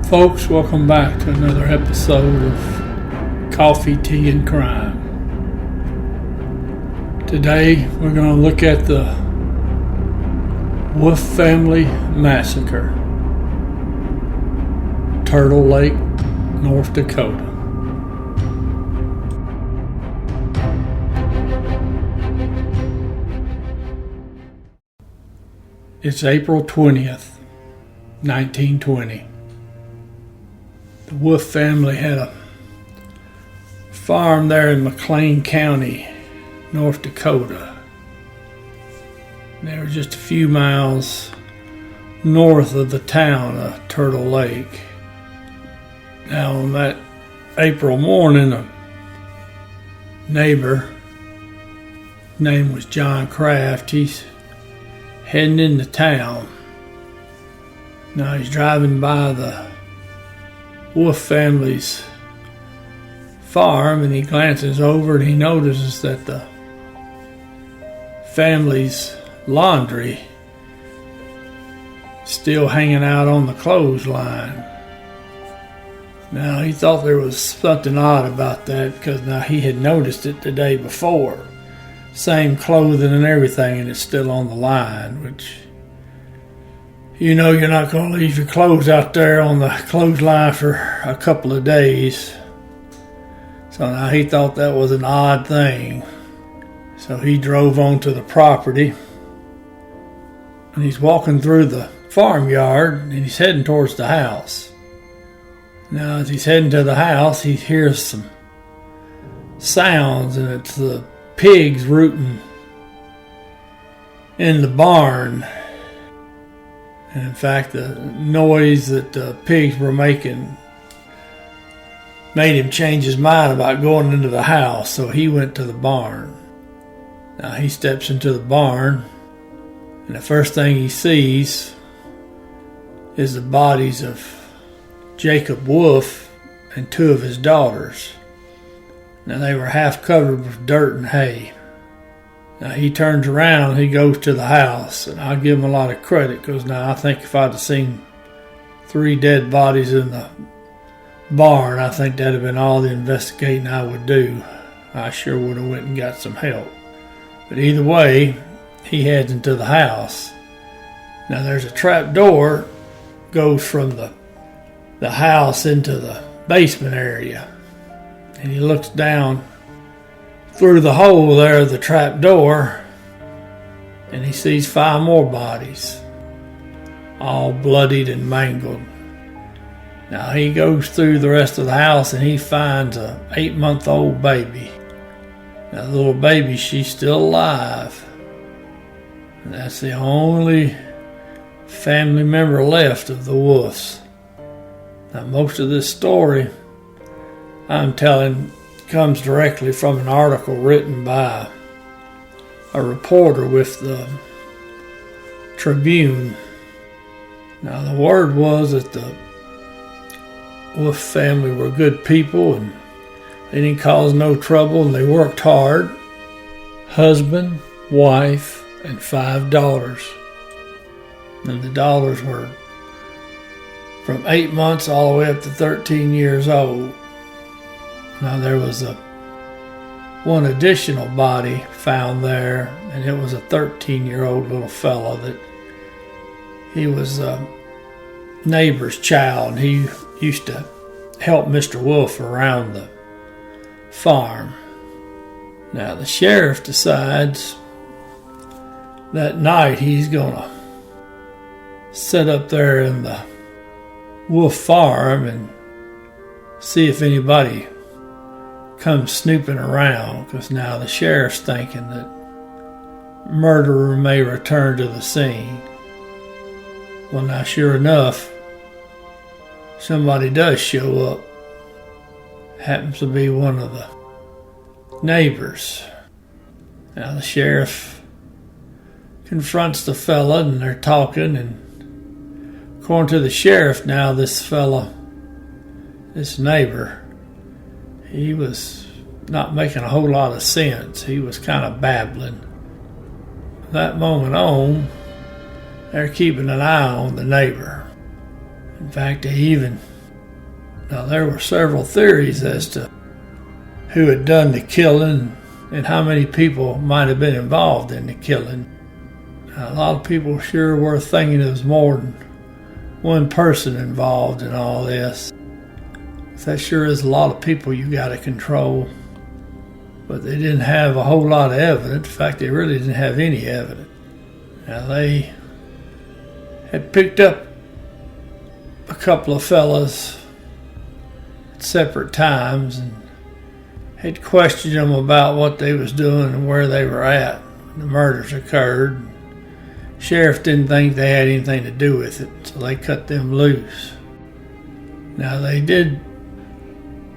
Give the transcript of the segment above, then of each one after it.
Folks, welcome back to another episode of Coffee, Tea, and Crime. Today we're going to look at the Wolf Family Massacre, Turtle Lake, North Dakota. It's April 20th, 1920. The Wolf family had a farm there in McLean County, North Dakota. They were just a few miles north of the town of Turtle Lake. Now, on that April morning, a neighbor, his name was John Kraft, he's heading into town. Now, he's driving by the Wolf family's farm, and he glances over and he notices that the family's laundry is still hanging out on the clothesline. Now, he thought there was something odd about that because now he had noticed it the day before. Same clothing and everything, and it's still on the line, which, you know, you're not going to leave your clothes out there on the clothesline for a couple of days. So now he thought that was an odd thing. So he drove onto the property, and he's walking through the farmyard, and he's heading towards the house. Now, as he's heading to the house, he hears some sounds, and it's the pigs rooting in the barn. And in fact, the noise that the pigs were making made him change his mind about going into the house, so he went to the barn. Now he steps into the barn, and the first thing he sees is the bodies of Jacob Wolf and two of his daughters. Now they were half covered with dirt and hay. Now he turns around, he goes to the house, and I'll give him a lot of credit because now I think if I'd have seen 3 dead bodies in the barn, I think that'd have been all the investigating I would do. I sure would have went and got some help. But either way, he heads into the house. Now there's a trap door goes from the house into the basement area, and he looks down through the hole there of the trap door, and he sees 5 more bodies, all bloodied and mangled. Now he goes through the rest of the house, and he finds a 8-month-old baby. Now the little baby, she's still alive, and that's the only family member left of the Wolves. Now most of this story I'm telling comes directly from an article written by a reporter with the Tribune. Now the word was that the Wolf family were good people and they didn't cause no trouble and they worked hard. Husband, wife, and 5 daughters. And the daughters were from 8 months all the way up to 13 years old. Now there was one additional body found there, and it was a 13-year-old little fella that he was a neighbor's child, and he used to help Mr. Wolf around the farm. Now the sheriff decides that night he's gonna sit up there in the Wolf farm and see if anybody comes snooping around, because now the sheriff's thinking that murderer may return to the scene. Well, now sure enough, somebody does show up. Happens to be one of the neighbors. Now the sheriff confronts the fella, and they're talking, and according to the sheriff, now this fella, this neighbor, he was not making a whole lot of sense. He was kind of babbling. From that moment on, they're keeping an eye on the neighbor. In fact, they even Now, there were several theories as to who had done the killing and how many people might have been involved in the killing. Now, a lot of people sure were thinking there was more than one person involved in all this. That sure is a lot of people you got to control. But they didn't have a whole lot of evidence. In fact, they really didn't have any evidence. Now, they had picked up a couple of fellas at separate times and had questioned them about what they was doing and where they were at when the murders occurred. Sheriff didn't think they had anything to do with it, so they cut them loose. Now, they did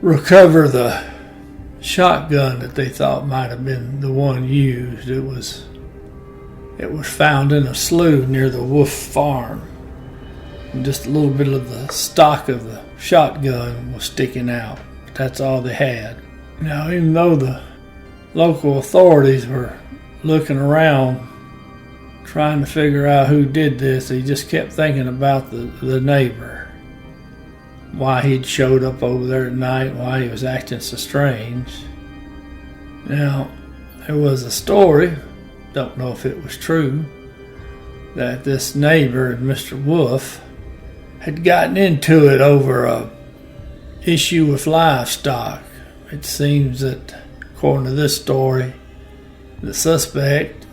recover the shotgun that they thought might have been the one used. It was found in a slough near the Wolf farm. And just a little bit of the stock of the shotgun was sticking out. But that's all they had. Now, even though the local authorities were looking around trying to figure out who did this, they just kept thinking about the neighbor. Why he'd showed up over there at night, why he was acting so strange. Now, there was a story, don't know if it was true, that this neighbor and Mr. Wolf had gotten into it over a issue with livestock. It seems that, according to this story, the suspect,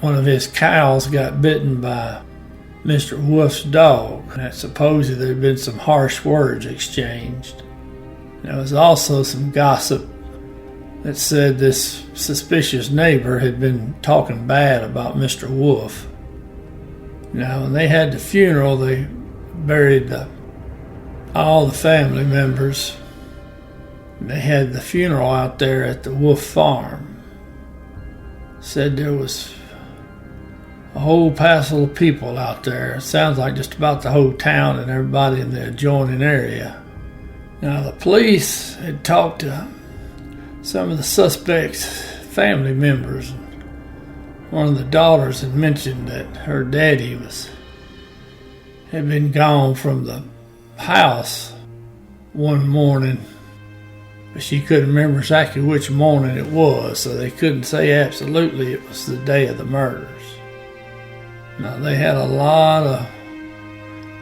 one of his cows, got bitten by Mr. Wolf's dog, and that supposedly there had been some harsh words exchanged. There was also some gossip that said this suspicious neighbor had been talking bad about Mr. Wolf. Now, when they had the funeral, they buried all the family members. They had the funeral out there at the Wolf farm. Said there was a whole passel of people out there. It sounds like just about the whole town and everybody in the adjoining area. Now, the police had talked to some of the suspects' family members. One of the daughters had mentioned that her daddy had been gone from the house one morning, but she couldn't remember exactly which morning it was, so they couldn't say absolutely it was the day of the murders. Now, they had a lot of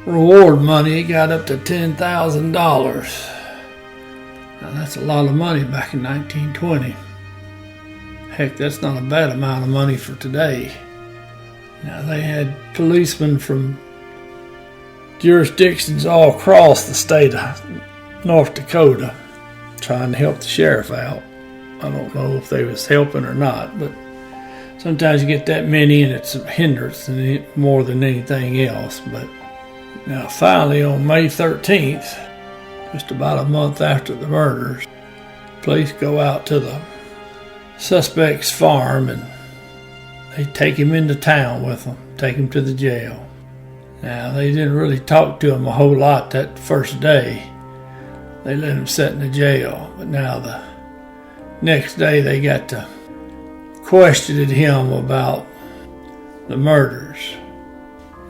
reward money. It got up to $10,000. Now, that's a lot of money back in 1920. Heck, that's not a bad amount of money for today. Now, they had policemen from jurisdictions all across the state of North Dakota trying to help the sheriff out. I don't know if they was helping or not, but sometimes you get that many and it's a hindrance more than anything else. But now, finally, on May 13th, just about a month after the murders, police go out to the suspect's farm and they take him into town with them, take him to the jail. Now, they didn't really talk to him a whole lot that first day. They let him sit in the jail. But now the next day they got to questioning him about the murders.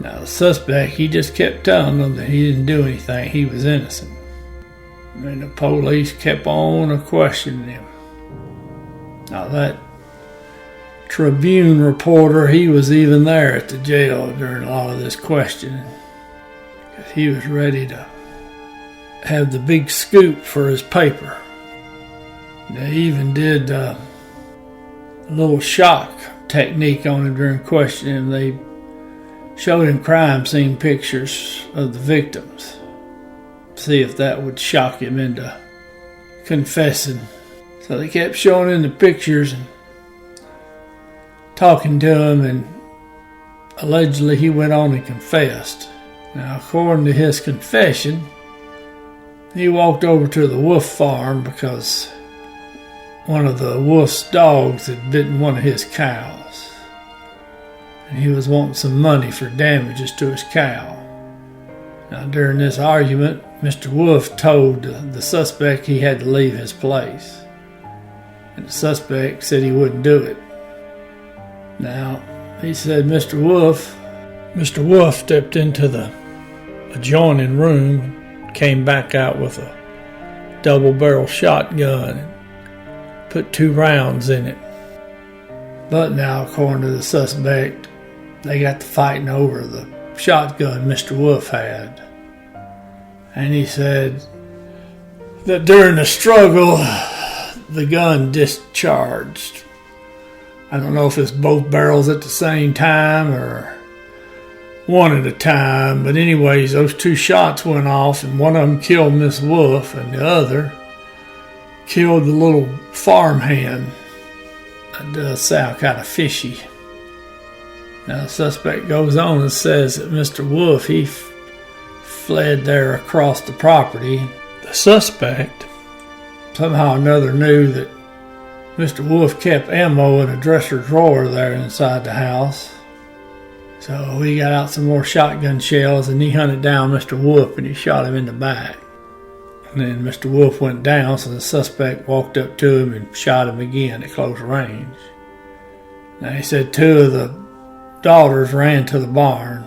Now, the suspect, he just kept telling them that he didn't do anything. He was innocent. And the police kept on questioning him. Now, that Tribune reporter, he was even there at the jail during a lot of this questioning. He was ready to have the big scoop for his paper. They even did a little shock technique on him during questioning. They showed him crime scene pictures of the victims. See if that would shock him into confessing. So they kept showing him the pictures and talking to him, and allegedly he went on and confessed. Now, according to his confession, he walked over to the Wolf farm because one of the Wolf's dogs had bitten one of his cows, and he was wanting some money for damages to his cow. Now, during this argument, Mr. Wolf told the suspect he had to leave his place, and the suspect said he wouldn't do it. Now, he said Mr. Wolf stepped into the adjoining room, came back out with a double-barrel shotgun and put 2 rounds in it. But now, according to the suspect, they got to fighting over the shotgun Mr. Wolf had. And he said that during the struggle, the gun discharged. I don't know if it's both barrels at the same time or one at a time, but anyways, those 2 shots went off, and one of them killed Miss Wolf, and the other killed the little farmhand. That does sound kind of fishy. Now the suspect goes on and says that Mr. Wolf, he fled there across the property. The suspect somehow or another knew that Mr. Wolf kept ammo in a dresser drawer there inside the house. So he got out some more shotgun shells and he hunted down Mr. Wolf and he shot him in the back. And then Mr. Wolf went down, so the suspect walked up to him and shot him again at close range. Now he said 2 of the daughters ran to the barn.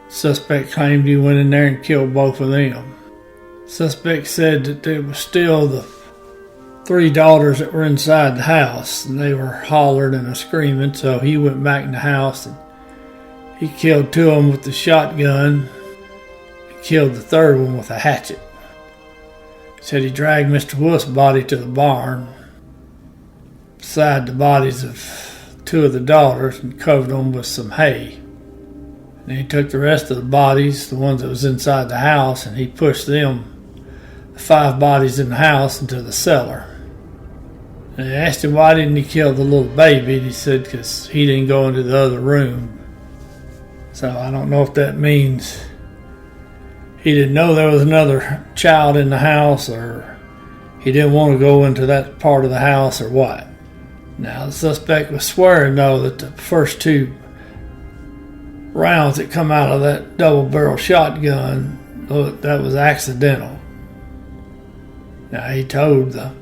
The suspect claimed he went in there and killed both of them. The suspect said that there was still the 3 daughters that were inside the house, and they were hollering and screaming, so he went back in the house and he killed 2 of them with the shotgun and killed the 3rd one with a hatchet. He said he dragged Mr. Wolf's body to the barn beside the bodies of 2 of the daughters and covered them with some hay. And then he took the rest of the bodies, the ones that was inside the house, and he pushed them, the 5 bodies in the house, into the cellar. And they asked him why didn't he kill the little baby, and he said because he didn't go into the other room. So I don't know if that means he didn't know there was another child in the house, or he didn't want to go into that part of the house, or what. Now the suspect was swearing though that the first 2 rounds that come out of that double-barrel shotgun, that was accidental. Now he told the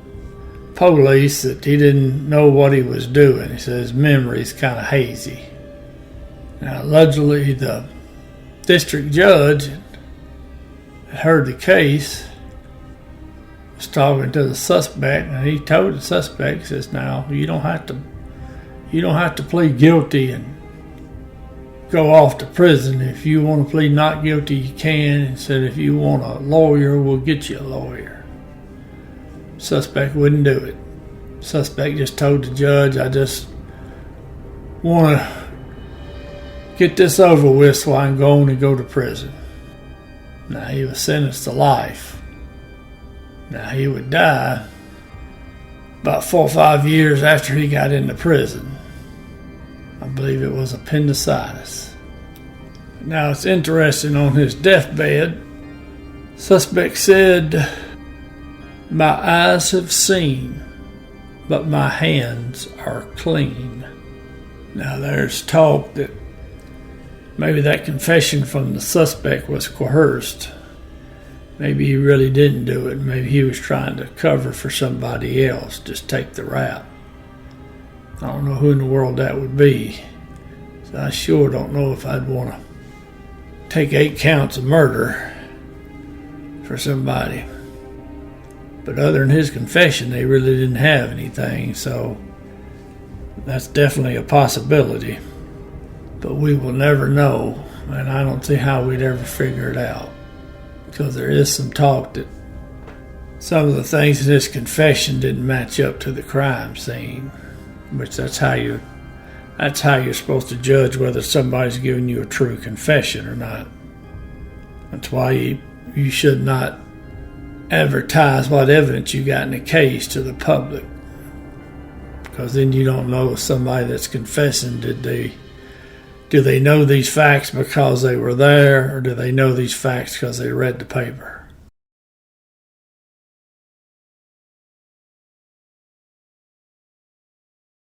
police that he didn't know what he was doing. He said his memory's kind of hazy. Now allegedly the district judge that heard the case was talking to the suspect, and he told the suspect, he says, now you don't have to plead guilty and go off to prison. If you want to plead not guilty, you can. And said if you want a lawyer, we'll get you a lawyer. Suspect wouldn't do it. Suspect just told the judge, I just want to get this over with so I can go on and go to prison. Now he was sentenced to life. Now he would die about 4 or 5 years after he got into prison. I believe it was appendicitis. Now it's interesting, on his deathbed, suspect said, my eyes have seen, but my hands are clean. Now there's talk that maybe that confession from the suspect was coerced. Maybe he really didn't do it. Maybe he was trying to cover for somebody else, just take the rap. I don't know who in the world that would be. So I sure don't know if I'd want to take 8 counts of murder for somebody. But other than his confession, they really didn't have anything, so that's definitely a possibility. But we will never know, and I don't see how we'd ever figure it out. Because there is some talk that some of the things in his confession didn't match up to the crime scene, which that's how you're supposed to judge whether somebody's giving you a true confession or not. That's why you should not advertise what evidence you got in a case to the public, because then you don't know if somebody that's confessing, do they know these facts because they were there, or do they know these facts because they read the paper?